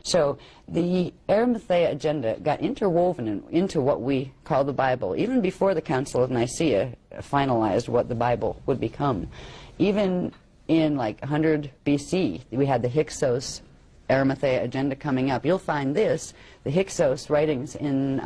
So the Arimathea Agenda got interwoven into what we call the Bible, even before the Council of Nicaea finalized what the Bible would become. Even in like 100 BC, we had the Hyksos Arimathea Agenda coming up. You'll find this, the Hyksos writings in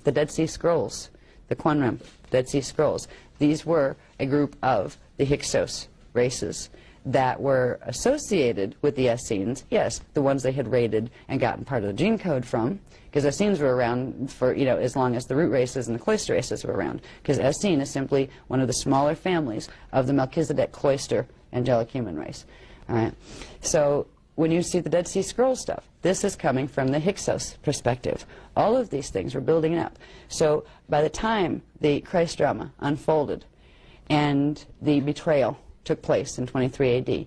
the Dead Sea Scrolls, the Qumran Dead Sea Scrolls. These were a group of the Hyksos races that were associated with the Essenes, yes, the ones they had raided and gotten part of the gene code from, because Essenes were around for, you know, as long as the root races and the cloister races were around, because Essene is simply one of the smaller families of the Melchizedek cloister angelic human race. All right. So when you see the Dead Sea Scrolls stuff, this is coming from the Hyksos perspective. All of these things were building up. So by the time the Christ drama unfolded and the betrayal took place in 23 AD,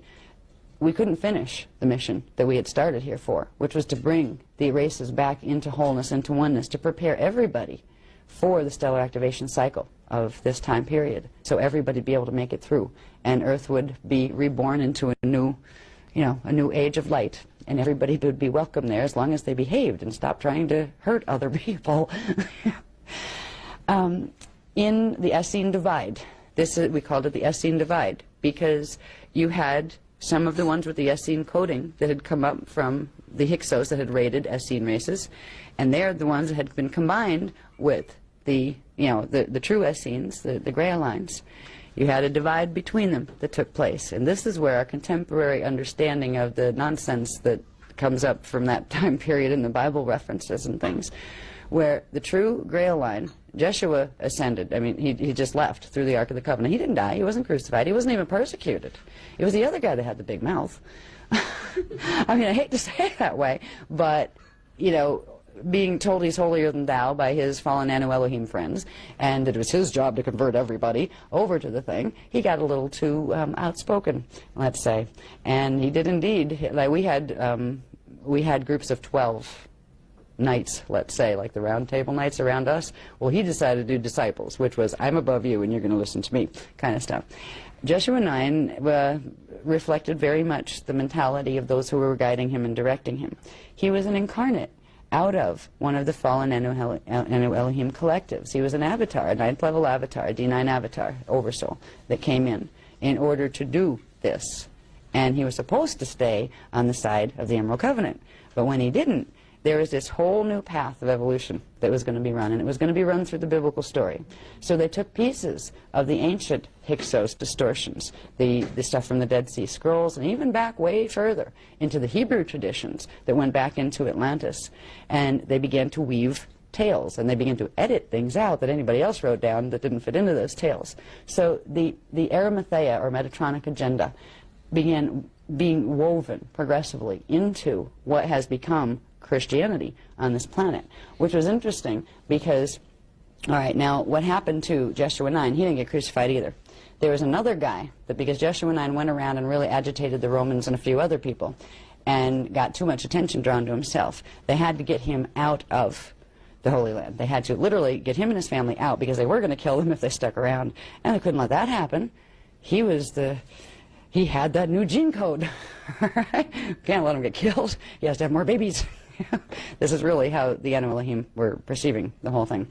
we couldn't finish the mission that we had started here for, which was to bring the races back into wholeness, into oneness, to prepare everybody for the stellar activation cycle of this time period, so everybody would be able to make it through, and Earth would be reborn into a new, you know, a new age of light, and everybody would be welcome there as long as they behaved and stopped trying to hurt other people. In the Essene Divide, we called it the Essene Divide, because you had some of the ones with the Essene coding that had come up from the Hyksos that had raided Essene races, and they're the ones that had been combined with the, you know, the true Essenes, the Grail lines. You had a divide between them that took place, and this is where our contemporary understanding of the nonsense that comes up from that time period in the Bible references and things, where the true Grail line, Jeshua ascended. I mean, he just left through the Ark of the Covenant. He didn't die. He wasn't crucified. He wasn't even persecuted. It was the other guy that had the big mouth. I mean, I hate to say it that way, but, you know, being told he's holier than thou by his fallen Anu Elohim friends, and it was his job to convert everybody over to the thing, he got a little too outspoken, let's say. And he did indeed. Like we had groups of 12 knights, let's say, like the round table knights around us. Well, he decided to do disciples, which was, I'm above you and you're going to listen to me, kind of stuff. Jeshua 9 reflected very much the mentality of those who were guiding him and directing him. He was an incarnate out of one of the fallen Anu Elohim collectives. He was an avatar, a 9th level avatar, a D9 avatar, oversoul, that came in order to do this. And he was supposed to stay on the side of the Emerald Covenant. But when he didn't, there was this whole new path of evolution that was going to be run, and it was going to be run through the biblical story. So they took pieces of the ancient Hyksos distortions, the stuff from the Dead Sea Scrolls, and even back way further into the Hebrew traditions that went back into Atlantis, and they began to weave tales, and they began to edit things out that anybody else wrote down that didn't fit into those tales. So the Arimathea or Metatronic agenda began being woven progressively into what has become Christianity on this planet, which was interesting because, all right, now what happened to Jeshua 9? He didn't get crucified either. There was another guy that, because Jeshua 9 went around and really agitated the Romans and a few other people and got too much attention drawn to himself, they had to get him out of the Holy Land. They had to literally get him and his family out because they were going to kill him if they stuck around, and they couldn't let that happen. He had that new gene code. Can't let him get killed. He has to have more babies. This is really how the Anu Elohim were perceiving the whole thing.